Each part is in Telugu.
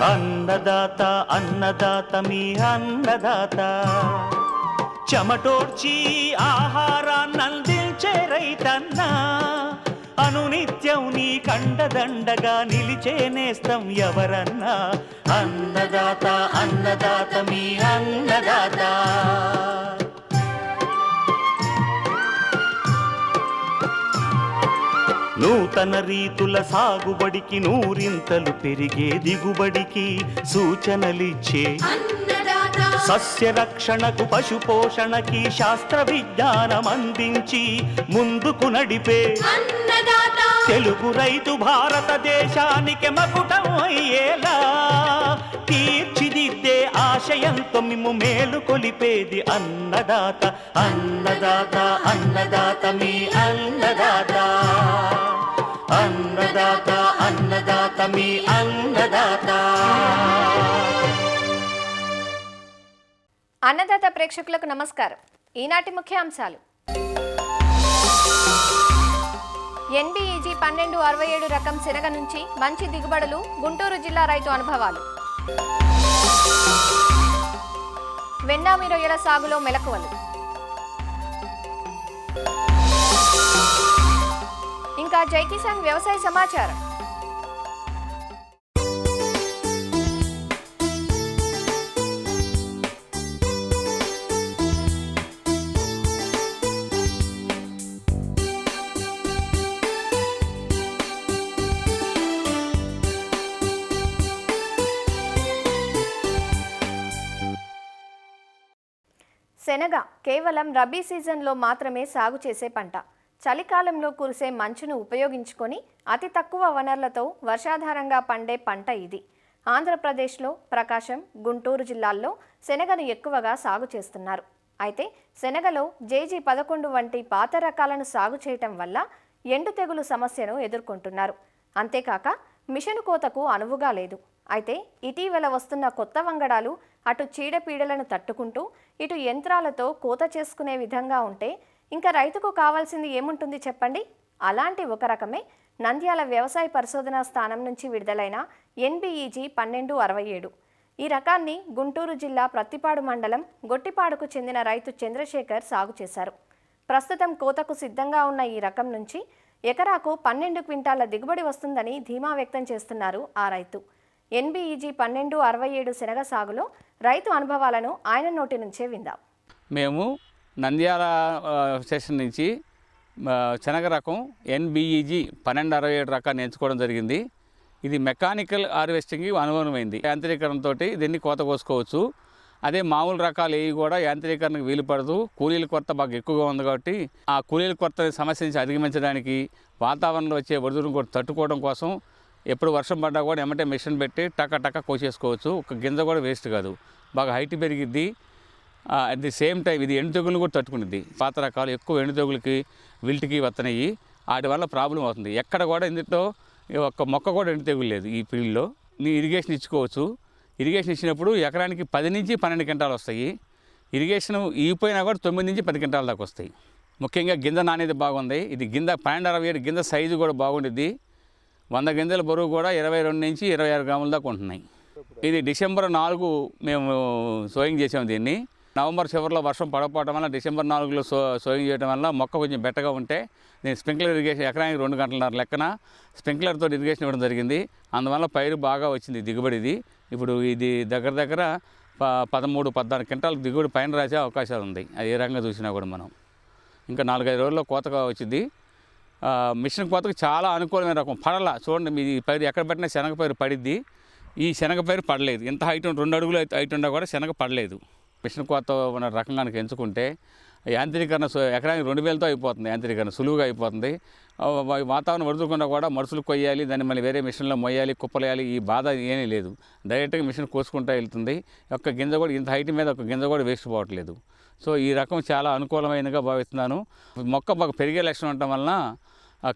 అన్నదాత అన్నదాత మీ అన్నదాత చెమటోడ్చి ఆహారాన్నందించే రైతన్నా అనునిత్యం నీ కండదండగా నిలిచే నేస్తం ఎవరన్నా అన్నదాత అన్నదాత మీ అన్నదాత నూతన రీతుల సాగుబడికి నూరింతలు పెరిగే దిగుబడికి సూచనలిచ్చే సస్య రక్షణకు పశు పోషణకి శాస్త్ర విజ్ఞానం అందించి ముందుకు నడిపే తెలుగు రైతు భారతదేశానికి మకుటం అయ్యేలా తీర్చిదిద్దే ఆశయంతో మిమ్ము మేలు కొలిపేది అన్నదాత అన్నదాత అన్నదాత మీ అన్నదాత అన్నదాత అన్నదాత మీ అన్నదాత. అన్నదాత ప్రేక్షకులకు నమస్కారం. ఈనాటి ముఖ్యాంశాలు: NBEG 1267 రకం శనగ నుంచి మంచి దిగుబడులు, గుంటూరు జిల్లా రైతు అనుభవాలు. వెన్నామి రొయ్యల సాగులో మెలకువలు. ఇంకా జై కిసాన్ వ్యవసాయ సమాచారం. శనగ కేవలం రబీ సీజన్లో మాత్రమే సాగు చేసే పంట. చలికాలంలో కురిసే మంచును ఉపయోగించుకొని అతి తక్కువ వనరులతో వర్షాధారంగా పండే పంట ఇది. ఆంధ్రప్రదేశ్లో ప్రకాశం, గుంటూరు జిల్లాల్లో శనగను ఎక్కువగా సాగు చేస్తున్నారు. అయితే శనగలో JG11 వంటి పాత రకాలను సాగు చేయటం వల్ల ఎండు తెగులు సమస్యను ఎదుర్కొంటున్నారు. అంతేకాక మిషన్ కోతకు అనువుగా లేదు. అయితే ఇటీవల వస్తున్న కొత్త వంగడాలు అటు చీడపీడలను తట్టుకుంటూ ఇటు యంత్రాలతో కోత చేసుకునే విధంగా ఉంటే ఇంకా రైతుకు కావాల్సింది ఏముంటుంది చెప్పండి? అలాంటి ఒక రకమే నంద్యాల వ్యవసాయ పరిశోధనా స్థానం నుంచి విడుదలైన NBEG 1267. ఈ రకాన్ని గుంటూరు జిల్లా ప్రత్తిపాడు మండలం గొట్టిపాడుకు చెందిన రైతు చంద్రశేఖర్ సాగు చేశారు. ప్రస్తుతం కోతకు సిద్ధంగా ఉన్న ఈ రకం నుంచి ఎకరాకు 12 క్వింటాల దిగుబడి వస్తుందని ధీమా వ్యక్తం చేస్తున్నారు ఆ రైతు. NBEG 1267 శనగ సాగులో రైతు అనుభవాలను ఆయన నోటి నుంచే విందాం. మేము నంద్యాల స్టేషన్ నుంచి శనగ రకం NBEG 1267 రకాన్ని ఎంచుకోవడం జరిగింది. ఇది మెకానికల్ హార్వెస్టింగ్కి అనుగుణమైంది. యాంత్రీకరణతో దీన్ని కోత కోసుకోవచ్చు. అదే మామూలు రకాలు ఏవి కూడా యాంత్రీకరణకు వీలు పడదు. కూలీల కొరత బాగా ఎక్కువగా ఉంది కాబట్టి ఆ కూలీల కొరత సమస్య నుంచి అధిగమించడానికి వాతావరణంలో వచ్చే ఒడిదుడుకులను కూడా తట్టుకోవడం కోసం ఎప్పుడు వర్షం పడ్డా కూడా ఎమ్మటే మిషన్ పెట్టి టక్క కోసేసుకోవచ్చు. ఒక గింజ కూడా వేస్ట్ కాదు. బాగా హైట్ పెరిగిద్ది. అట్ ది సేమ్ టైం ఇది ఎండు తెగులను కూడా తట్టుకునిద్ది. పాత రకాలు ఎక్కువ ఎండు తెగులకి విల్ట్కి వస్తున్నాయి. వాటి వల్ల ప్రాబ్లం అవుతుంది. ఎక్కడ కూడా ఇందులో ఒక్క మొక్క కూడా ఎండు తెగులు లేదు. ఈ ఫీల్డ్లో నీ ఇరిగేషన్ ఇచ్చుకోవచ్చు. ఇరిగేషన్ ఇచ్చినప్పుడు ఎకరానికి 10 నుంచి 12 క్వింటాలు వస్తాయి. ఇరిగేషన్ ఈపోయినా కూడా 9 నుంచి 10 క్వింటాల దాకా వస్తాయి. ముఖ్యంగా గింజ నాణ్యత బాగుంది. ఇది గింజ 1267 గింజ సైజు కూడా బాగుండిద్ది. 100 గింజల బరువు కూడా 22 నుంచి 26 గ్రాముల దాకా ఉంటున్నాయి. ఇది డిసెంబర్ 4 మేము సోయింగ్ చేసాము. దీన్ని నవంబర్ చివరిలో వర్షం పడకపోవడం వల్ల డిసెంబర్ 4లో సోయింగ్ చేయడం వల్ల మొక్క కొంచెం బెట్టగా ఉంటే నేను స్ప్రింక్లర్ ఇరిగేషన్ ఎకరానికి 2 గంటలన్నర లెక్కన స్ప్రింక్లర్తో ఇరిగేషన్ ఇవ్వడం జరిగింది. అందువల్ల పైరు బాగా వచ్చింది దిగుబడిది. ఇప్పుడు ఇది దగ్గర 13-14 క్వింటాల దిగుబడి పైన రాసే అవకాశాలు ఉంది. అది ఏ రకంగా చూసినా కూడా మనం ఇంకా 4-5 రోజుల్లో కోతగా వచ్చింది. మిషన్ కోతకు చాలా అనుకూలమైన రకం. పడల చూడండి, మీ పైరు ఎక్కడ పెట్టినా శనగ పైరు పడిద్ది. ఈ శనగ పైరు పడలేదు. ఎంత హైట్ 2 అడుగులు హైట్ ఉన్నా కూడా శనగ పడలేదు. మిషన్ కోత ఉన్న రకంగా ఎంచుకుంటే యాంత్రీకరణ ఎకరానికి 2000తో అయిపోతుంది. యాంత్రీకరణ సులువుగా అయిపోతుంది. వాతావరణం వదులుకుండా కూడా మనుషులు కొయ్యాలి, దాన్ని మళ్ళీ వేరే మిషన్లో మొయ్యాలి, కుప్పలేయాలి, ఈ బాధ ఏమీ లేదు. డైరెక్ట్గా మిషన్ కోసుకుంటూ వెళ్తుంది. ఒక్క గింజ కూడా ఇంత హైట్ మీద ఒక గింజ కూడా వేస్ట్ పోవట్లేదు. సో ఈ రకం చాలా అనుకూలమైనగా భావిస్తున్నాను. మొక్క బాగా పెరిగే లక్షణం ఉండటం వలన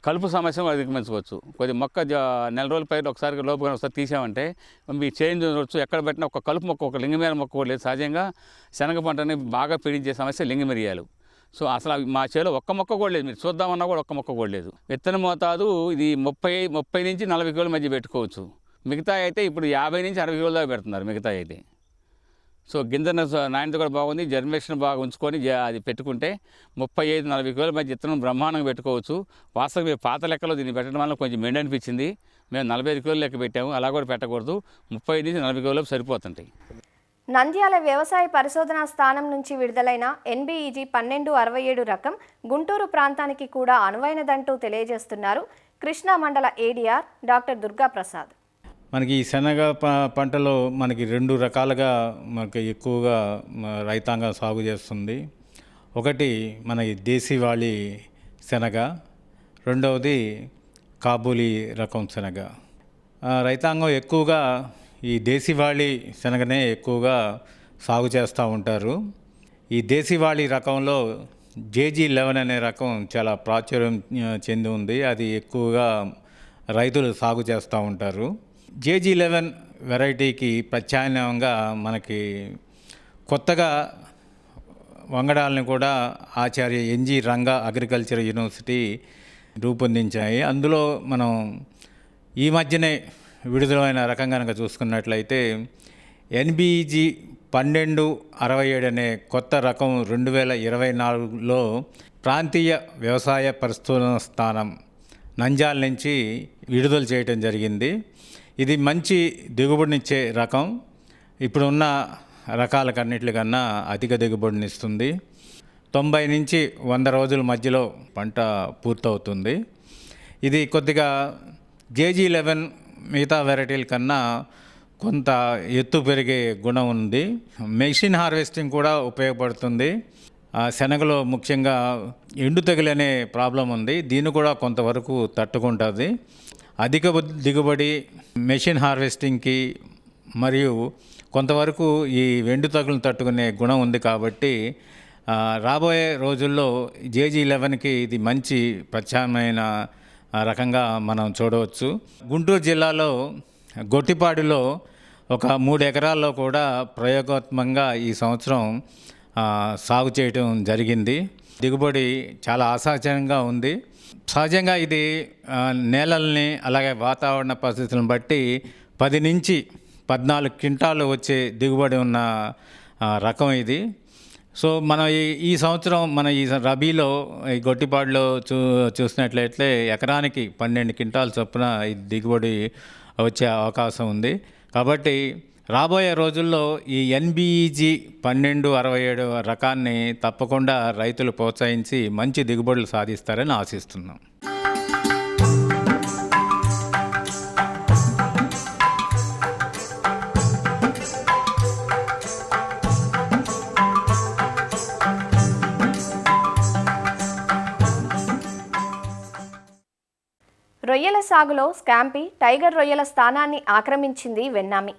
కలుపు సమస్యను అధిగమించవచ్చు. కొద్ది మొక్క నెల రోజుల పైన ఒకసారి లోపుగా ఒకసారి తీసామంటే మీ చేంజ్ ఉండవచ్చు. ఎక్కడ పెట్టినా ఒక కలుపు మొక్క, ఒక లింగమేర మొక్క కూడా లేదు. సహజంగా శనగ పంటని బాగా పీడించే సమస్య లింగమిరియాలు. సో అసలు మా చేలో ఒక్క మొక్క కూడా లేదు. మీరు చూద్దామన్నా కూడా ఒక్క మొక్క కూడా లేదు. విత్తన మోతాదు ఇది 30 నుంచి 40 కిలోల మధ్య పెట్టుకోవచ్చు. మిగతా అయితే ఇప్పుడు 50 నుంచి 60 కిలోల దాకా పెడుతున్నారు మిగతా అయితే. సో గింజన నాణ్యత కూడా బాగుంది, జర్మినేషన్ బాగా ఉంచుకొని అది పెట్టుకుంటే 35-40 కిలోల మధ్య విత్తనం బ్రహ్మాండంగా పెట్టుకోవచ్చు. వాస్తవం మేము పాత లెక్కలో దీన్ని పెట్టడం వల్ల కొంచెం మెండు అనిపించింది. మేము 45 కిలోలు లెక్క పెట్టాము, అలా కూడా పెట్టకూడదు. 30 నుంచి 40 కిలోలకు సరిపోతుంటాయి. నంద్యాల వ్యవసాయ పరిశోధనా స్థానం నుంచి విడుదలైన NBEG 1267 రకం గుంటూరు ప్రాంతానికి కూడా అనువైనదంటూ తెలియజేస్తున్నారు కృష్ణా మండల ADR డాక్టర్ దుర్గాప్రసాద్. మనకి ఈ శనగ పంటలో మనకి 2 రకాలుగా మనకి ఎక్కువగా రైతాంగం సాగు చేస్తుంది. ఒకటి మన దేశీవాళీ శనగ, రెండవది కాబూలీ రకం శనగ. రైతాంగం ఎక్కువగా ఈ దేశీవాళీ శనగనే ఎక్కువగా సాగు చేస్తూ ఉంటారు. ఈ దేశీవాళీ రకంలో JG11 అనే రకం చాలా ప్రాచుర్యం చెంది ఉంది. అది ఎక్కువగా రైతులు సాగు చేస్తూ ఉంటారు. JG11 వెరైటీకి ప్రత్యామ్నాయంగా మనకి కొత్తగా వంగడాలను కూడా ఆచార్య NG రంగా అగ్రికల్చర్ యూనివర్సిటీ రూపొందించాయి. అందులో మనం ఈ మధ్యనే విడుదలైన రకం కనుక చూసుకున్నట్లయితే NBEG 1267 అనే కొత్త రకం 2024లో ప్రాంతీయ వ్యవసాయ పరిశోధన స్థానం నంద్యాల నుంచి విడుదల చేయడం జరిగింది. ఇది మంచి దిగుబడినిచ్చే రకం. ఇప్పుడున్న రకాలకన్నిటికన్నా అధిక దిగుబడినిస్తుంది. 90 నుంచి 100 రోజుల మధ్యలో పంట పూర్తవుతుంది. ఇది కొద్దిగా JG11 మిగతా వెరైటీల కన్నా కొంత ఎత్తు పెరిగే గుణం ఉంది. మెషిన్ హార్వెస్టింగ్ కూడా ఉపయోగపడుతుంది. శనగలో ముఖ్యంగా ఎండు తెగులు అనే ప్రాబ్లం ఉంది, దీన్ని కూడా కొంతవరకు తట్టుకుంటుంది. అధిక దిగుబడి మెషిన్ హార్వెస్టింగ్కి మరియు కొంతవరకు ఈ ఎండు తెగులను తట్టుకునే గుణం ఉంది. కాబట్టి రాబోయే రోజుల్లో JG11కి ఇది మంచి ప్రత్యామ్నాయమైన రకంగా మనం చూడవచ్చు. గుంటూరు జిల్లాలో గొట్టిపాడులో ఒక 3 ఎకరాల్లో కూడా ప్రయోగాత్మకంగా ఈ సంవత్సరం సాగు చేయడం జరిగింది. దిగుబడి చాలా ఆశాజనకంగా ఉంది. సహజంగా ఇది నేలల్ని అలాగే వాతావరణ పరిస్థితులను బట్టి 10 నుంచి 14 క్వింటాలు వచ్చే దిగుబడి ఉన్న రకం ఇది. సో మనం ఈ సంవత్సరం మన ఈ రబీలో ఈ గొట్టిపాడులో చూసినట్లయితే ఎకరానికి 12 క్వింటాల చొప్పున ఈ దిగుబడి వచ్చే అవకాశం ఉంది. కాబట్టి రాబోయే రోజుల్లో ఈ NBEG 1267 రకాన్ని తప్పకుండా రైతులు ప్రోత్సహించి మంచి దిగుబడులు సాధిస్తారని ఆశిస్తున్నాం. రొయ్యల సాగులో స్కాంపీ టైగర్ రొయ్యల స్థానాన్ని ఆక్రమించింది వెన్నామి.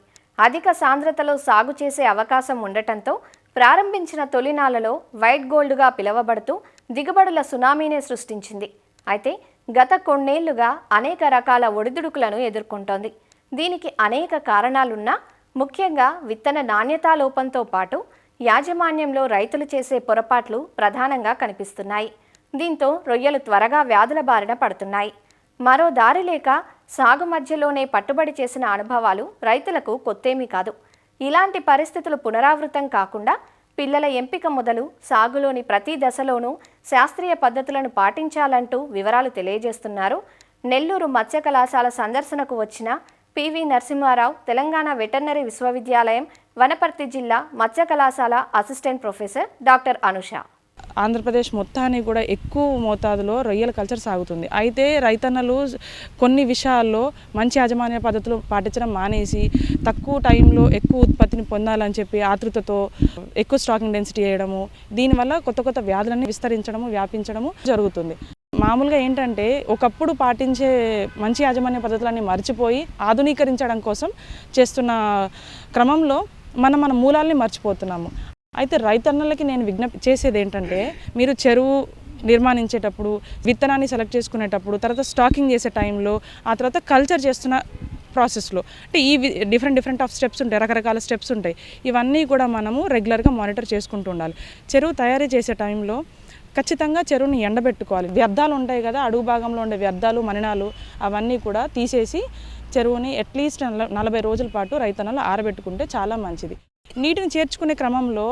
అధిక సాంద్రతలో సాగు చేసే అవకాశం ఉండటంతో ప్రారంభించిన తొలినాళ్లలో వైట్ గోల్డ్గా పిలువబడుతూ దిగుబడుల సునామీనే సృష్టించింది. అయితే గత కొన్నేళ్లుగా అనేక రకాల ఒడిదుడుకులను ఎదుర్కొంటోంది. దీనికి అనేక కారణాలున్నా ముఖ్యంగా విత్తన నాణ్యతా లోపంతో పాటు యాజమాన్యంలో రైతులు చేసే పొరపాట్లు ప్రధానంగా కనిపిస్తున్నాయి. దీంతో రొయ్యలు త్వరగా వ్యాధుల బారిన పడుతున్నాయి. మరో దారి లేక సాగు మధ్యలోనే పట్టుబడి చేసిన అనుభవాలు రైతులకు కొత్తేమీ కాదు. ఇలాంటి పరిస్థితులు పునరావృతం కాకుండా పిల్లల ఎంపిక మొదలు సాగులోని ప్రతి దశలోనూ శాస్త్రీయ పద్ధతులను పాటించాలంటూ వివరాలు తెలియజేస్తున్నారు నెల్లూరు మత్స్య కళాశాల సందర్శనకు వచ్చిన PV నరసింహారావు, తెలంగాణ వెటర్నరీ విశ్వవిద్యాలయం వనపర్తి జిల్లా మత్స్య కళాశాల assistant professor doctor Anusha. Andhra Pradesh మొత్తానికి కూడా ఎక్కువ మోతాదులో రొయ్యల కల్చర్ సాగుతుంది. అయితే రైతన్నలు కొన్ని విషయాల్లో మంచి యాజమాన్య పద్ధతులు పాటించడం మానేసి తక్కువ టైంలో ఎక్కువ ఉత్పత్తిని పొందాలని చెప్పి ఆతృతతో ఎక్కువ స్టాకింగ్ డెన్సిటీ చేయడము, దీనివల్ల కొత్త కొత్త వ్యాధులను విస్తరించడము వ్యాపించడము జరుగుతుంది. మామూలుగా ఏంటంటే ఒకప్పుడు పాటించే మంచి యాజమాన్య పద్ధతులన్నీ మర్చిపోయి ఆధునీకరించడం కోసం చేస్తున్న క్రమంలో మన మూలాల్ని మర్చిపోతున్నాము. అయితే రైతన్నలకి నేను విజ్ఞప్తి చేసేది ఏంటంటే, మీరు చెరువు నిర్మాణించేటప్పుడు, విత్తనాన్ని సెలెక్ట్ చేసుకునేటప్పుడు, తర్వాత స్టాకింగ్ చేసే టైంలో, ఆ తర్వాత కల్చర్ చేస్తున్న ప్రాసెస్లో అంటే ఈ డిఫరెంట్ ఆఫ్ స్టెప్స్ ఉంటాయి, రకరకాల స్టెప్స్ ఉంటాయి. ఇవన్నీ కూడా మనము రెగ్యులర్గా మానిటర్ చేసుకుంటూ ఉండాలి. చెరువు తయారీ చేసే టైంలో ఖచ్చితంగా చెరువుని ఎండబెట్టుకోవాలి. వ్యర్థాలు ఉంటాయి కదా, అడుగు భాగంలో ఉండే వ్యర్థాలు, మలినాలు అవన్నీ కూడా తీసేసి చెరువుని అట్లీస్ట్ 40 రోజుల పాటు రైతన్నలు ఆరబెట్టుకుంటే చాలా మంచిది. నీటిని చేర్చుకునే క్రమంలో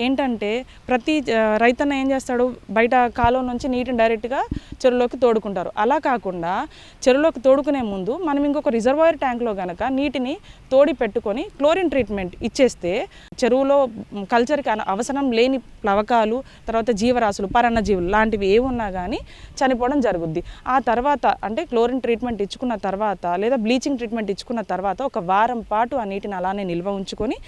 ఏంటంటే ప్రతి రైతన్న ఏం చేస్తాడు, బయట కాలువ నుంచి నీటిని డైరెక్ట్గా చెరువులోకి తోడుకుంటారు. అలా కాకుండా చెరువులోకి తోడుకునే ముందు మనం ఇంకొక రిజర్వాయర్ ట్యాంక్లో కనుక నీటిని తోడి పెట్టుకొని క్లోరిన్ ట్రీట్మెంట్ ఇచ్చేస్తే చెరువులో కల్చర్కి అవసరం లేని ప్లవకాలు, తర్వాత జీవరాశులు, పరాన్నజీవులు లాంటివి ఏ ఉన్నా కానీ చనిపోవడం జరుగుద్ది. ఆ తర్వాత అంటే క్లోరిన్ ట్రీట్మెంట్ ఇచ్చుకున్న తర్వాత లేదా బ్లీచింగ్ ట్రీట్మెంట్ ఇచ్చుకున్న తర్వాత ఒక వారం పాటు ఆ నీటిని అలానే నిల్వ ఉంచుకొని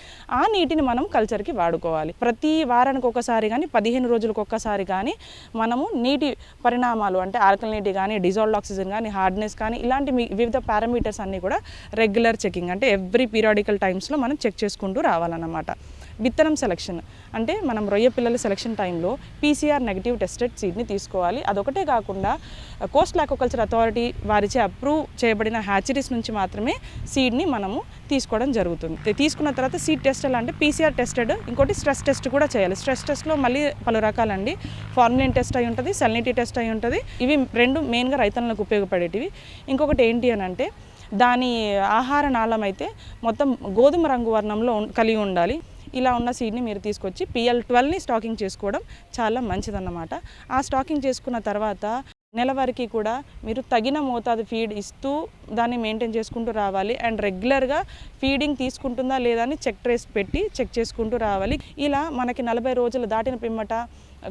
ఆ నీటిని మనం కల్చర్కి వాడుకోవాలి. ప్రతి వారానికి ఒకసారి కానీ 15 రోజులకు ఒక్కసారి కానీ మనము నీటి పరిణామాలు అంటే ఆల్కలినిటీ కానీ, డిజాల్వ్డ్ ఆక్సిజన్ కానీ, హార్డ్నెస్ కానీ ఇలాంటి వివిధ పారామీటర్స్ అన్నీ కూడా రెగ్యులర్ చెకింగ్ అంటే ఎవ్రీ పీరియాడికల్ టైమ్స్లో మనం చెక్ చేసుకుంటూ రావాలన్నమాట. విత్తనం సెలక్షన్ అంటే మనం రొయ్య పిల్లల సెలక్షన్ టైంలో పీసీఆర్ నెగిటివ్ టెస్టెడ్ సీడ్ని తీసుకోవాలి. అదొకటే కాకుండా కోస్టల్ ఆక్వాకల్చర్ అథారిటీ వారిచే అప్రూవ్ చేయబడిన హ్యాచరీస్ నుంచి మాత్రమే సీడ్ని మనము తీసుకోవడం జరుగుతుంది. తీసుకున్న తర్వాత సీడ్ టెస్ట్ ఎలా అంటే పీసీఆర్ టెస్టెడ్, ఇంకోటి స్ట్రెస్ టెస్ట్ కూడా చేయాలి. స్ట్రెస్ టెస్ట్లో మళ్ళీ పలు రకాలండి. ఫార్మలిన్ టెస్ట్ అయి ఉంటుంది, సెలినిటీ టెస్ట్ అయి ఉంటుంది. ఇవి రెండు మెయిన్గా రైతన్నలకు ఉపయోగపడేటివి. ఇంకొకటి ఏంటి అని అంటే దాని ఆహార నాళం అయితే మొత్తం గోధుమ రంగు వర్ణంలో కలిగి ఉండాలి. ఇలా ఉన్న సీడ్ని మీరు తీసుకొచ్చి PL12ని స్టాకింగ్ చేసుకోవడం చాలా మంచిదన్నమాట. ఆ స్టాకింగ్ చేసుకున్న తర్వాత నెలవారికి కూడా మీరు తగిన మోతాదు ఫీడ్ ఇస్తూ దాన్ని మెయింటైన్ చేసుకుంటూ రావాలి. అండ్ రెగ్యులర్గా ఫీడింగ్ తీసుకుంటుందా లేదా అని చెక్ చేసుకుంటూ రావాలి. ఇలా మనకి 40 రోజులు దాటిన పిమ్మట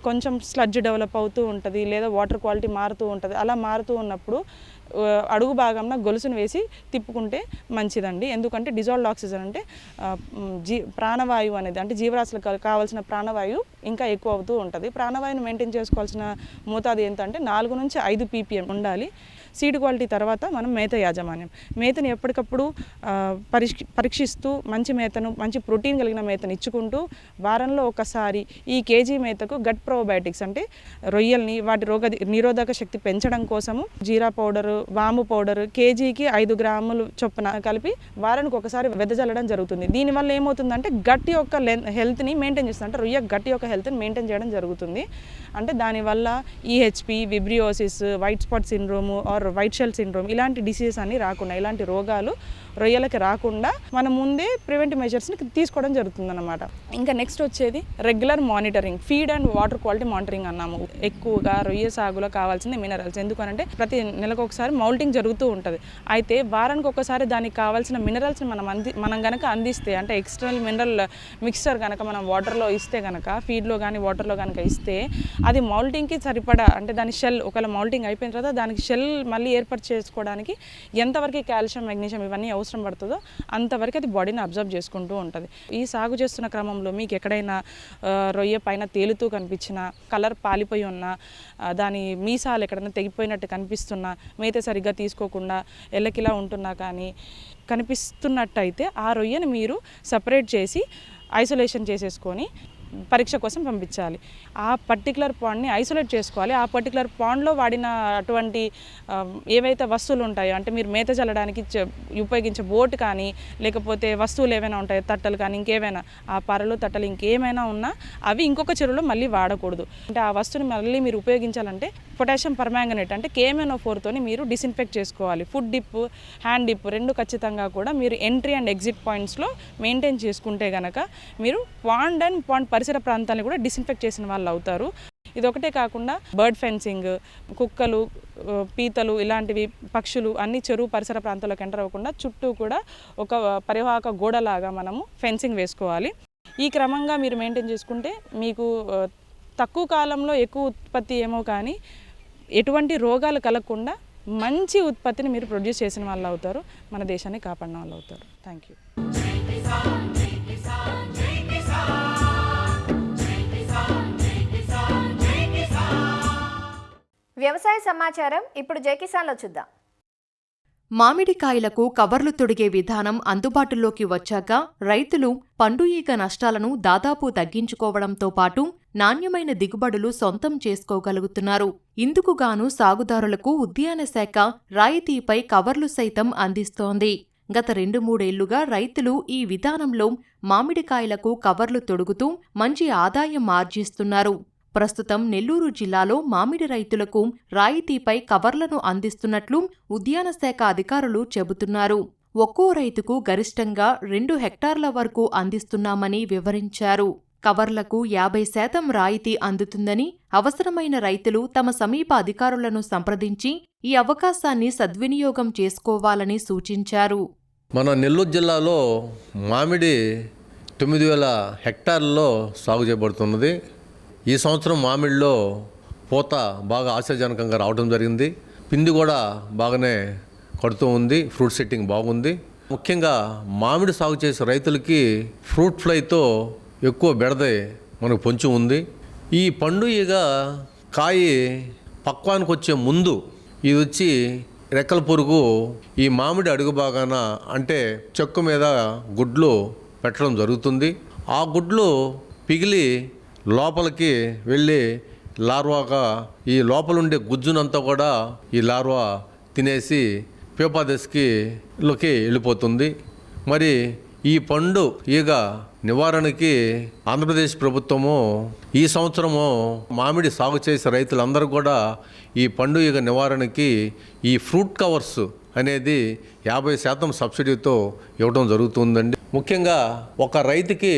కొంచెం స్లడ్జ్ డెవలప్ అవుతూ ఉంటుంది, లేదా వాటర్ క్వాలిటీ మారుతూ ఉంటుంది. అలా మారుతూ ఉన్నప్పుడు అడుగు భాగంలో గొలుసును వేసి తిప్పుకుంటే మంచిదండి. ఎందుకంటే డిజాల్వ్డ్ ఆక్సిజన్ అంటే ప్రాణవాయువు అనేది అంటే జీవరాశులకు కావాల్సిన ప్రాణవాయువు ఇంకా ఎక్కువ అవుతూ ఉంటుంది. ప్రాణవాయువుని మెయింటైన్ చేసుకోవాల్సిన మోతాదు ఎంత అంటే 4 నుంచి 5 ppm ఉండాలి. సీడ్ క్వాలిటీ తర్వాత మనం మేత యాజమాన్యం, మేతను ఎప్పటికప్పుడు పరీక్షిస్తూ మంచి మేతను, మంచి ప్రోటీన్ కలిగిన మేతను ఇచ్చుకుంటూ వారంలో ఒకసారి ఈ కేజీ మేతకు గట్ ప్రోబయోటిక్స్ అంటే రొయ్యల్ని వాటి నిరోధక శక్తి పెంచడం కోసము జీరా పౌడరు, వాము పౌడరు కేజీకి 5 గ్రాములు చొప్పున కలిపి వారానికి ఒకసారి వెదజల్లడం జరుగుతుంది. దీనివల్ల ఏమవుతుందంటే గట్ యొక్క హెల్త్ని మెయింటైన్ చేస్తుంది, అంటే రొయ్య గట్ యొక్క హెల్త్ని మెయింటైన్ చేయడం జరుగుతుంది. అంటే దానివల్ల EHP, vibriosis, white spot syndrome or white shell syndrome ఇలాంటి డిసీజెస్ అన్నీ రాకుండా, ఇలాంటి రోగాలు రొయ్యలకి రాకుండా మనం ముందే ప్రివెంటివ్ మెజర్స్ని తీసుకోవడం జరుగుతుందన్నమాట. ఇంకా నెక్స్ట్ వచ్చేది regular monitoring, feed and water quality monitoring అన్నాము. ఎక్కువగా రొయ్య సాగులో కావాల్సింది మినరల్స్. ఎందుకనంటే ప్రతి నెలకు ఒకసారి మౌల్టింగ్ జరుగుతూ ఉంటుంది. అయితే వారానికి ఒకసారి దానికి కావాల్సిన మినరల్స్ని మనం కనుక అందిస్తే, అంటే ఎక్స్టర్నల్ మినరల్ మిక్స్చర్ కనుక మనం వాటర్లో ఇస్తే కనుక, ఫీడ్లో కానీ వాటర్లో కనుక ఇస్తే అది మౌల్టింగ్కి సరిపడా, అంటే దాని షెల్ ఒకవేళ మౌల్టింగ్ అయిపోయిన తర్వాత దానికి షెల్ మళ్ళీ ఏర్పాటు చేసుకోవడానికి ఎంతవరకు కాల్షియం, మెగ్నీషియం ఇవన్నీ అవసరం పడుతుందో అంతవరకు అది బాడీని అబ్జర్వ్ చేసుకుంటూ ఉంటుంది. ఈ సాగు చేస్తున్న క్రమంలో మీకు ఎక్కడైనా రొయ్య పైన తేలుతూ కనిపించినా, కలర్ పాలిపోయి ఉన్నా, దాని మీసాలు ఎక్కడైనా తెగిపోయినట్టు కనిపిస్తున్నా, మేత సరిగ్గా తీసుకోకుండా ఎల్లకిలా ఉంటున్నా కానీ కనిపిస్తున్నట్టయితే ఆ రొయ్యని మీరు సపరేట్ చేసి ఐసోలేషన్ చేసేసుకొని పరీక్ష కోసం పంపించాలి. ఆ పర్టికులర్ పాండ్ని ఐసోలేట్ చేసుకోవాలి. ఆ పర్టికులర్ పాండ్లో వాడిన అటువంటి ఏవైతే వస్తువులు ఉంటాయో, అంటే మీరు మేత చల్లడానికి ఉపయోగించే బోట్ కానీ, లేకపోతే వస్తువులు ఏవైనా ఉంటాయో, తట్టలు కానీ ఇంకేమైనా, ఆ పరలు తట్టలు ఇంకేమైనా ఉన్నా అవి ఇంకొక చెరువులో మళ్ళీ వాడకూడదు. అంటే ఆ వస్తువుని మళ్ళీ మీరు ఉపయోగించాలంటే పొటాషియం పర్మాంగనేట్ అంటే KMNO4 మీరు డిస్ఇన్ఫెక్ట్ చేసుకోవాలి. ఫుడ్ డిప్, హ్యాండ్ డిప్ రెండు ఖచ్చితంగా కూడా మీరు ఎంట్రీ అండ్ ఎగ్జిట్ పాయింట్స్లో మెయింటైన్ చేసుకుంటే కనుక మీరు పాండ్ అండ్ పాండ్ పరిసర ప్రాంతాలను కూడా డిస్ఇన్ఫెక్ట్ చేసిన వాళ్ళు అవుతారు. ఇదొకటే కాకుండా బర్డ్ ఫెన్సింగ్, కుక్కలు, పీతలు ఇలాంటివి పక్షులు అన్ని చెరువు పరిసర ప్రాంతాల్లోకి ఎంటర్ అవ్వకుండా చుట్టూ కూడా ఒక పరివాహక గోడలాగా మనము ఫెన్సింగ్ వేసుకోవాలి. ఈ క్రమంగా మీరు మెయింటైన్ చేసుకుంటే మీకు తక్కువ కాలంలో ఎక్కువ ఉత్పత్తి ఏమో కానీ ఎటువంటి రోగాలు కలగకుండా మంచి ఉత్పత్తిని మీరు ప్రొడ్యూస్ చేసిన వాళ్ళు అవుతారు, మన దేశాన్ని కాపాడిన వాళ్ళు అవుతారు. Thank you. వ్యవసాయ సమాచారం ఇప్పుడు జై కిసాన్లో చూద్దాం. మామిడికాయలకు కవర్లు తొడిగే విధానం అందుబాటులోకి వచ్చాక రైతులు పండు ఈగ నష్టాలను దాదాపు తగ్గించుకోవడంతో పాటు నాణ్యమైన దిగుబడులు సొంతం చేసుకోగలుగుతున్నారు. ఇందుకుగాను సాగుదారులకు ఉద్యాన శాఖ రాయితీపై కవర్లు సైతం అందిస్తోంది. గత 2-3 ఏళ్లుగా రైతులు ఈ విధానంలో మామిడికాయలకు కవర్లు తొడుగుతూ మంచి ఆదాయం ఆర్జిస్తున్నారు. ప్రస్తుతం నెల్లూరు జిల్లాలో మామిడి రైతులకు రాయితీపై కవర్లను అందిస్తున్నట్లు ఉద్యాన శాఖ అధికారులు చెబుతున్నారు. ఒక్కో రైతుకు గరిష్టంగా 2 హెక్టార్ల వరకు అందిస్తున్నామని వివరించారు. కవర్లకు 50% రాయితీ అందుతుందని, అవసరమైన రైతులు తమ సమీప అధికారులను సంప్రదించి ఈ అవకాశాన్ని సద్వినియోగం చేసుకోవాలని సూచించారు. మన నెల్లూరు జిల్లాలో మామిడి 9,000 హెక్టార్లలో సాగు చేయబడుతున్నది. ఈ సంవత్సరం మామిడిలో పూత బాగా ఆశాజనకంగా రావడం జరిగింది. పిండి కూడా బాగానే కడుతూ ఉంది. ఫ్రూట్ సెట్టింగ్ బాగుంది. ముఖ్యంగా మామిడి సాగు చేసే రైతులకి ఫ్రూట్ ఫ్లైతో ఎక్కువ బెడదే మనకు పొంచి ఉంది. ఈ పండు ఈగ కాయ పక్వానికి వచ్చే ముందు ఇది వచ్చి రెక్కల పురుగు ఈ మామిడి అడుగు భాగాన అంటే చెక్కు మీద గుడ్లు పెట్టడం జరుగుతుంది. ఆ గుడ్లు పిగిలి లోపలికి వెళ్ళి లార్వాగా ఈ లోపలుండే గుజ్జునంతా కూడా ఈ లార్వా తినేసి పేపా దశకి వెళ్ళిపోతుంది. మరి ఈ పండు ఈగ నివారణకి ఆంధ్రప్రదేశ్ ప్రభుత్వము ఈ సంవత్సరము మామిడి సాగు చేసే రైతులందరూ కూడా ఈ పండు ఈగ నివారణకి ఈ ఫ్రూట్ కవర్స్ అనేది 50% సబ్సిడీతో ఇవ్వడం జరుగుతుందండి. ముఖ్యంగా ఒక రైతుకి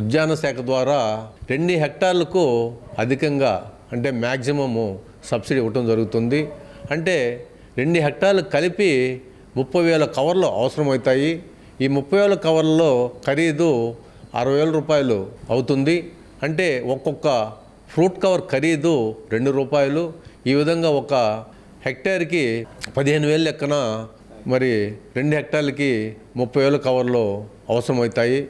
ఉద్యాన శాఖ ద్వారా 2 హెక్టార్లకు అధికంగా అంటే మ్యాక్సిమము సబ్సిడీ ఇవ్వడం జరుగుతుంది. అంటే 2 హెక్టార్లు కలిపి 30,000 కవర్లు అవసరమవుతాయి. ఈ 30,000 కవర్లలో ఖరీదు 60,000 రూపాయలు అవుతుంది. అంటే ఒక్కొక్క ఫ్రూట్ కవర్ ఖరీదు 2 రూపాయలు. ఈ విధంగా ఒక హెక్టార్కి 15,000 లెక్కన మరి 2 హెక్టార్లకి 30,000 కవర్లు అవసరమవుతాయి.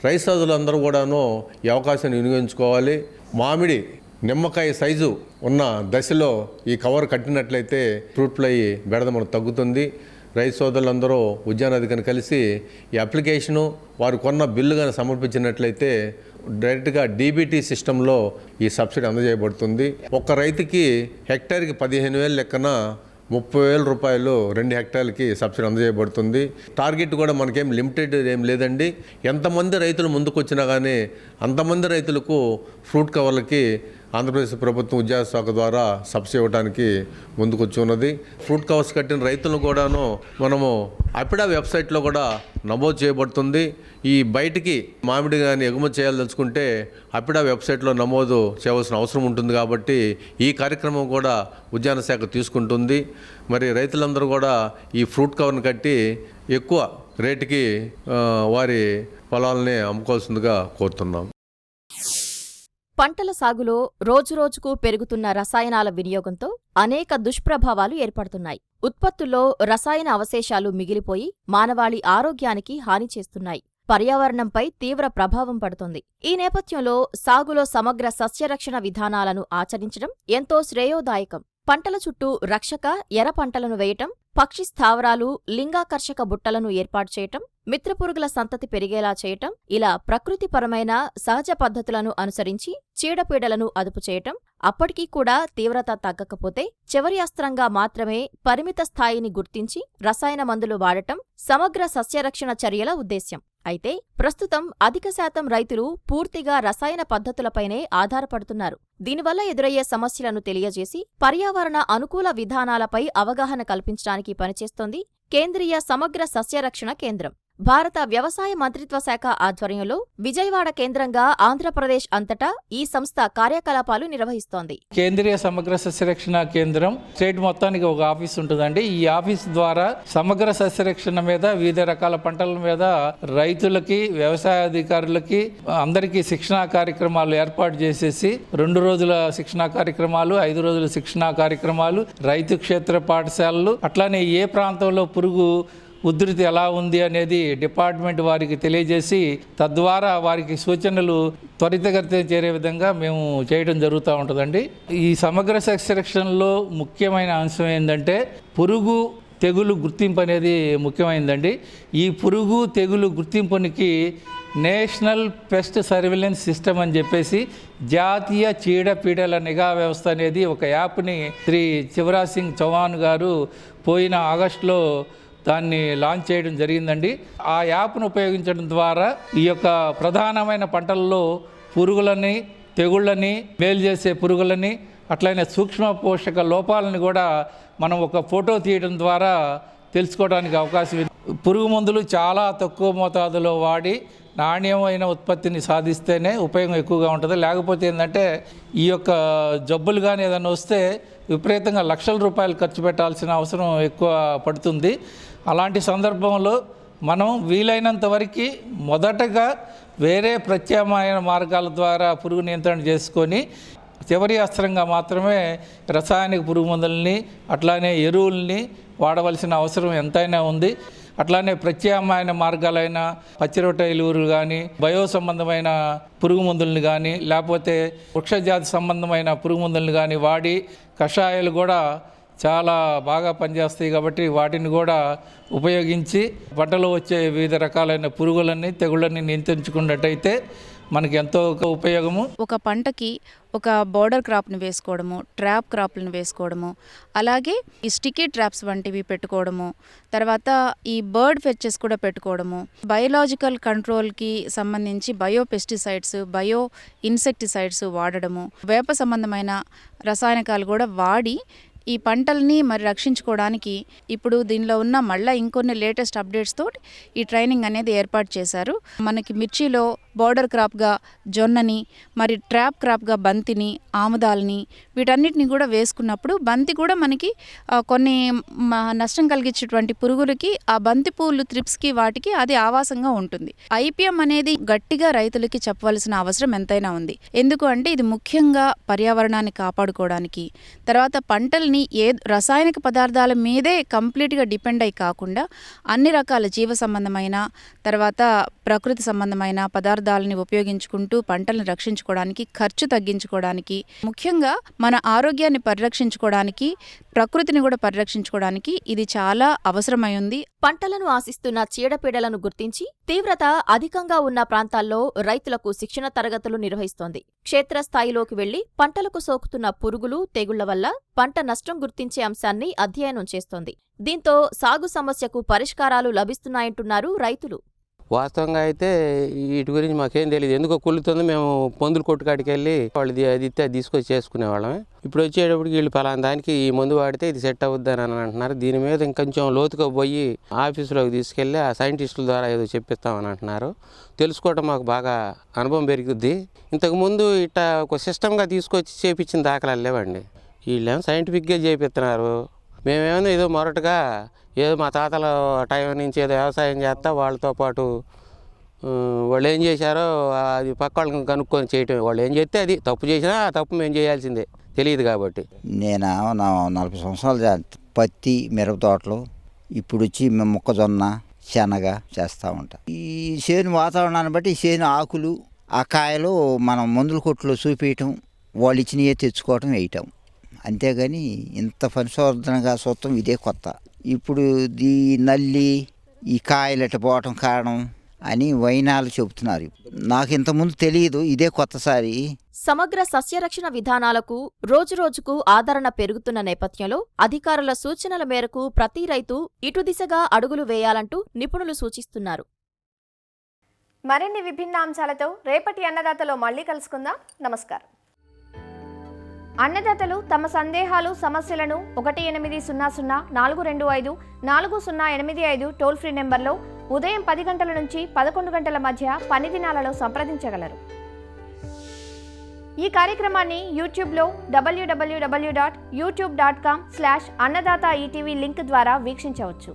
రైతు సోదరులందరూ కూడాను ఈ అవకాశాన్ని వినియోగించుకోవాలి. మామిడి నిమ్మకాయ సైజు ఉన్న దశలో ఈ కవర్ కట్టినట్లయితే ఫ్రూట్ ఫ్లై బెడద మనకు తగ్గుతుంది. రైతు సోదరులందరూ ఉద్యానాధికారిని కలిసి ఈ అప్లికేషను వారు కొన్న బిల్లు కానీ సమర్పించినట్లయితే డైరెక్ట్గా డీబీటీ సిస్టంలో ఈ సబ్సిడీ అందజేయబడుతుంది. ఒక్క రైతుకి హెక్టార్కి 15,000 లెక్కన 30,000 రూపాయలు 2 హెక్టార్లకి సబ్సిడీ అందజేయబడుతుంది. టార్గెట్ కూడా మనకేం లిమిటెడ్ ఏం లేదండి. ఎంతమంది రైతులు ముందుకు వచ్చినా కానీ అంతమంది రైతులకు ఫ్రూట్ కవర్లకి ఆంధ్రప్రదేశ్ ప్రభుత్వం ఉద్యాన శాఖ ద్వారా సబ్సిడీ ఇవ్వడానికి ముందుకొచ్చి ఉన్నది. ఫ్రూట్ కవర్స్ కట్టిన రైతులను కూడాను మనము అపిడా వెబ్సైట్లో కూడా నమోదు చేయబడుతుంది. ఈ బయటికి మామిడి కానీ ఎగుమతి చేయాలదలుచుకుంటే అపిడా వెబ్సైట్లో నమోదు చేయవలసిన అవసరం ఉంటుంది. కాబట్టి ఈ కార్యక్రమం కూడా ఉద్యాన శాఖ తీసుకుంటుంది. మరి రైతులందరూ కూడా ఈ ఫ్రూట్ కవర్ని కట్టి ఎక్కువ రేటుకి వారి పొలాలని అమ్ముకోవాల్సిందిగా కోరుతున్నాం. పంటల సాగులో రోజురోజుకు పెరుగుతున్న రసాయనాల వినియోగంతో అనేక దుష్ప్రభావాలు ఏర్పడుతున్నాయి. ఉత్పత్తుల్లో రసాయన అవశేషాలు మిగిలిపోయి మానవాళి ఆరోగ్యానికి హాని చేస్తున్నాయి. పర్యావరణంపై తీవ్ర ప్రభావం పడుతోంది. ఈ నేపథ్యంలో సాగులో సమగ్ర సస్యరక్షణ విధానాలను ఆచరించడం ఎంతో శ్రేయోదాయకం. పంటల చుట్టూ రక్షక ఎర్ర పంటలను వేయటం, పక్షి స్థావరాలు, లింగాకర్షక బుట్టలను ఏర్పాటు చేయటం, మిత్రపురుగుల సంతతి పెరిగేలా చేయటం, ఇలా ప్రకృతిపరమైన సహజ పద్ధతులను అనుసరించి చీడపీడలను అదుపు చేయటం, అప్పటికీ కూడా తీవ్రత తగ్గకపోతే చివరి అస్త్రంగా మాత్రమే పరిమిత స్థాయిని గుర్తించి రసాయన మందులు వాడటం సమగ్ర సస్యరక్షణ చర్యల ఉద్దేశ్యం. అయితే ప్రస్తుతం అధిక శాతం రైతులు పూర్తిగా రసాయన పద్ధతులపైనే ఆధారపడుతున్నారు. దీనివల్ల ఎదురయ్యే సమస్యలను తెలియజేసి పర్యావరణ అనుకూల విధానాలపై అవగాహన కల్పించడానికి పనిచేస్తోంది కేంద్రీయ సమగ్ర సస్యరక్షణ కేంద్రం. భారత వ్యవసాయ మంత్రిత్వ శాఖ ఆధ్వర్యంలో విజయవాడ కేంద్రంగా ఆంధ్రప్రదేశ్ అంతటా ఈ సంస్థ కార్యకలాపాలు నిర్వహిస్తోంది. కేంద్రీయ సమగ్ర సస్యరక్షణ కేంద్రం స్టేట్ మొత్తానికి ఒక ఆఫీస్ ఉంటుందండి. ఈ ఆఫీస్ ద్వారా సమగ్ర సస్యరక్షణ మీద, వివిధ రకాల పంటల మీద రైతులకి, వ్యవసాయ అధికారులకి అందరికీ శిక్షణా కార్యక్రమాలు ఏర్పాటు చేసేసి 2 రోజుల శిక్షణా కార్యక్రమాలు, 5 రోజుల శిక్షణా కార్యక్రమాలు, రైతు క్షేత్ర పాఠశాలలు, అట్లానే ఏ ప్రాంతంలో పురుగు ఉధృతి ఎలా ఉంది అనేది డిపార్ట్మెంట్ వారికి తెలియజేసి తద్వారా వారికి సూచనలు త్వరితగతిన చేరే విధంగా మేము చేయడం జరుగుతూ ఉంటుందండి. ఈ సమగ్ర సస్యరక్షణలో ముఖ్యమైన అంశం ఏంటంటే పురుగు తెగులు గుర్తింపు అనేది ముఖ్యమైనదండి. ఈ పురుగు తెగులు గుర్తింపునికి నేషనల్ పెస్ట్ సర్వేలెన్స్ సిస్టమ్ అని చెప్పేసి జాతీయ చీడపీడల నిఘా వ్యవస్థ అనేది ఒక యాప్ని శ్రీ శివరాజ్ సింగ్ చౌహాన్ గారు పోయిన ఆగస్టులో దాన్ని లాంచ్ చేయడం జరిగిందండి. ఆ యాప్ను ఉపయోగించడం ద్వారా ఈ యొక్క ప్రధానమైన పంటల్లో పురుగులని తెగుళ్ళని, మేలు చేసే పురుగులని, అట్లనే సూక్ష్మ పోషక లోపాలని కూడా మనం ఒక ఫోటో తీయడం ద్వారా తెలుసుకోవడానికి అవకాశం ఉంది. పురుగు మందులు చాలా తక్కువ మోతాదులో వాడి నాణ్యమైన ఉత్పత్తిని సాధిస్తేనే ఉపయోగం ఎక్కువగా ఉంటుంది. లేకపోతే ఏంటంటే ఈ యొక్క జబ్బులు కానీ ఏదైనా వస్తే విపరీతంగా లక్షల రూపాయలు ఖర్చు పెట్టాల్సిన అవసరం ఎక్కువ పడుతుంది. అలాంటి సందర్భంలో మనం వీలైనంత వరకు మొదటగా వేరే ప్రత్యామ్నాయ మార్గాల ద్వారా పురుగు నియంత్రణ చేసుకొని చివరి అస్త్రంగా మాత్రమే రసాయనిక పురుగు మందులని అట్లానే ఎరువుల్ని వాడవలసిన అవసరం ఎంతైనా ఉంది. అట్లానే ప్రత్యామ్నాయ మార్గాలైన పచ్చిరొట్ట ఎలువురు కానీ, బయో సంబంధమైన పురుగు మందులను కానీ, లేకపోతే వృక్షజాతి సంబంధమైన పురుగు మందులను కానీ వాడి కషాయాలు కూడా చాలా బాగా పనిచేస్తాయి. కాబట్టి వాటిని కూడా ఉపయోగించి పంటలో వచ్చే వివిధ రకాలైన పురుగులన్నీ, తెగుళ్ళని నియంత్రించుకున్నట్టయితే మనకి ఎంతో ఉపయోగము. ఒక పంటకి ఒక బోర్డర్ క్రాప్ని వేసుకోవడము, ట్రాప్ క్రాప్లను వేసుకోవడము, అలాగే ఈ స్టిక్కీ ట్రాప్స్ వంటివి పెట్టుకోవడము, తర్వాత ఈ బర్డ్ ఫెచెస్ కూడా పెట్టుకోవడము, బయోలాజికల్ కంట్రోల్కి సంబంధించి బయో పెస్టిసైడ్స్, బయో ఇన్సెక్టిసైడ్స్ వాడడము, వేప సంబంధమైన రసాయనికాలు కూడా వాడి ఈ పంటల్ని మరి రక్షించుకోవడానికి ఇప్పుడు దీనిలో ఉన్న మళ్ళీ ఇంకొన్ని లేటెస్ట్ అప్డేట్స్తో ఈ ట్రైనింగ్ అనేది ఏర్పాటు చేశారు. మనకి మిర్చిలో బోర్డర్ క్రాప్గా జొన్నని, మరి ట్రాప్ క్రాప్గా బంతిని, ఆముదాలని వీటన్నిటిని కూడా వేసుకున్నప్పుడు బంతి కూడా మనకి కొన్ని నష్టం కలిగించేటువంటి పురుగులకి ఆ బంతి పూలు త్రిప్స్కి వాటికి అది ఆవాసంగా ఉంటుంది. ఐపీఎం అనేది గట్టిగా రైతులకి చెప్పవలసిన అవసరం ఎంతైనా ఉంది. ఎందుకు అంటే ఇది ముఖ్యంగా పర్యావరణాన్ని కాపాడుకోవడానికి, తర్వాత పంటల్ని రసాయనిక పదార్థాల మీదే కంప్లీట్గా డిపెండ్ అయి కాకుండా అన్ని రకాల జీవ సంబంధమైన తర్వాత ప్రకృతి సంబంధమైన పదార్థాలని ఉపయోగించుకుంటూ పంటలను రక్షించుకోవడానికి, ఖర్చు తగ్గించుకోవడానికి, ముఖ్యంగా మన ఆరోగ్యాన్ని పరిరక్షించుకోవడానికి, ప్రకృతిని కూడా పరిరక్షించుకోవడానికి ఇది చాలా అవసరమై ఉంది. పంటలను ఆశిస్తున్న చీడపీడలను గుర్తించి తీవ్రత అధికంగా ఉన్న ప్రాంతాల్లో రైతులకు శిక్షణ తరగతులు నిర్వహిస్తోంది. క్షేత్రస్థాయిలోకి వెళ్లి పంటలకు సోకుతున్న పురుగులు, తెగుళ్ల వల్ల పంట నష్టం గుర్తించే అంశాన్ని అధ్యయనం చేస్తోంది. దీంతో సాగు సమస్యకు పరిష్కారాలు లభిస్తున్నాయంటున్నారు రైతులు. వాస్తవంగా అయితే వీటి గురించి మాకేం తెలియదు. ఎందుకో కుళ్ళుతుంది. మేము పందులు కొట్టుకాడికి వెళ్ళి వాళ్ళు అది ఇస్తే అది తీసుకొచ్చి చేసుకునేవాళ్ళమే. ఇప్పుడు వచ్చేటప్పటికి వీళ్ళు పలానా దానికి ఈ మందు వాడితే ఇది సెట్ అవుద్దని అని అంటున్నారు. దీని మీద ఇంకొంచెం లోతుగా పోయి ఆఫీసులోకి తీసుకెళ్ళి ఆ సైంటిస్టుల ద్వారా ఏదో చెప్పిస్తామని అంటున్నారు. తెలుసుకోవడం మాకు బాగా అనుభవం పెరుగుద్ది. ఇంతకుముందు ఇట్లా ఒక సిస్టమ్గా తీసుకొచ్చి చేపించిన దాఖలాలు లేవండి. వీళ్ళేమో సైంటిఫిక్గా చేపిస్తున్నారు. మేమేమో ఏదో మొరటుగా ఏదో మా తాతల టైం నుంచి ఏదో వ్యవసాయం చేస్తా వాళ్ళతో పాటు వాళ్ళు ఏం చేశారో అది పక్క వాళ్ళని కనుక్కొని చేయటం. వాళ్ళు ఏం చేస్తే అది తప్పు చేసినా ఆ తప్పు మేము చేయాల్సిందే, తెలియదు కాబట్టి. నేను 40 సంవత్సరాలు పత్తి, మిరప తోటలు, ఇప్పుడు వచ్చి మేము మొక్కజొన్న, శనగ చేస్తూ ఉంటాం. ఈ చేను వాతావరణాన్ని బట్టి ఈ చేను ఆకులు, ఆ కాయలు మనం మందుల కొట్లో చూపించటం, వాళ్ళు ఇచ్చినవే తెచ్చుకోవటం, వేయటం. అంతేగాని ఇంత పరిశోధనగా చూస్తాం ఇదే కొత్త. ఇప్పుడు ఈ నల్లి, ఈ కాయలు ఎట్ట పోవటం కారణం అని వైనాలు చెబుతున్నారు. నాకు ఇంతకుముందు తెలియదు, ఇదే కొత్తసారి. సమగ్ర సస్యరక్షణ విధానాలకు రోజురోజుకు ఆదరణ పెరుగుతున్న నేపథ్యంలో అధికారుల సూచనల మేరకు ప్రతి రైతు ఇటు దిశగా అడుగులు వేయాలంటూ నిపుణులు సూచిస్తున్నారు. మరిన్ని విభిన్న అంశాలతో రేపటి అన్నదాతలో మళ్ళీ కలుసుకుందాం. నమస్కారం. అన్నదాతలు తమ సందేహాలు, సమస్యలను 1800-425-4085 టోల్ ఫ్రీ నెంబర్లో ఉదయం 10 గంటల నుంచి 11 గంటల మధ్య పని దినాలలో సంప్రదించగలరు. ఈ కార్యక్రమాన్ని యూట్యూబ్లో www.youtube.com/annadaata ETV లింక్ ద్వారా వీక్షించవచ్చు.